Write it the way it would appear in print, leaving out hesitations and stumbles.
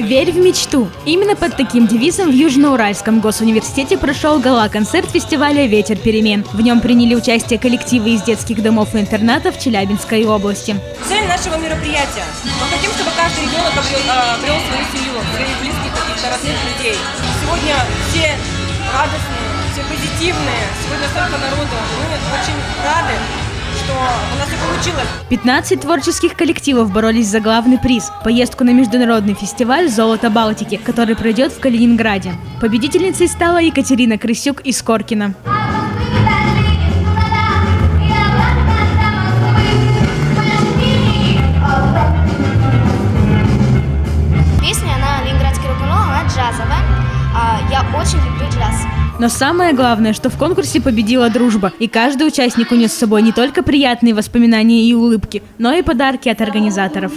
Верь в мечту. Именно под таким девизом в Южноуральском госуниверситете прошел гала-концерт фестиваля «Ветер перемен». В нем приняли участие коллективы из детских домов и интернатов Челябинской области. Цель нашего мероприятия. Мы хотим, чтобы каждый ребенок обрел свою семью, своих близких, каких-то родных людей. Сегодня все радостные, все позитивные, сегодня столько народу. Мы очень рады, что у нас и получилось. 15 творческих коллективов боролись за главный приз – поездку на международный фестиваль «Золото Балтики», который пройдет в Калининграде. Победительницей стала Екатерина Крысюк из Коркина. Песня, она ленинградский рок-н-ролл, она джазовая. Я очень люблю джаз. Но самое главное, что в конкурсе победила дружба, и каждый участник унес с собой не только приятные воспоминания и улыбки, но и подарки от организаторов.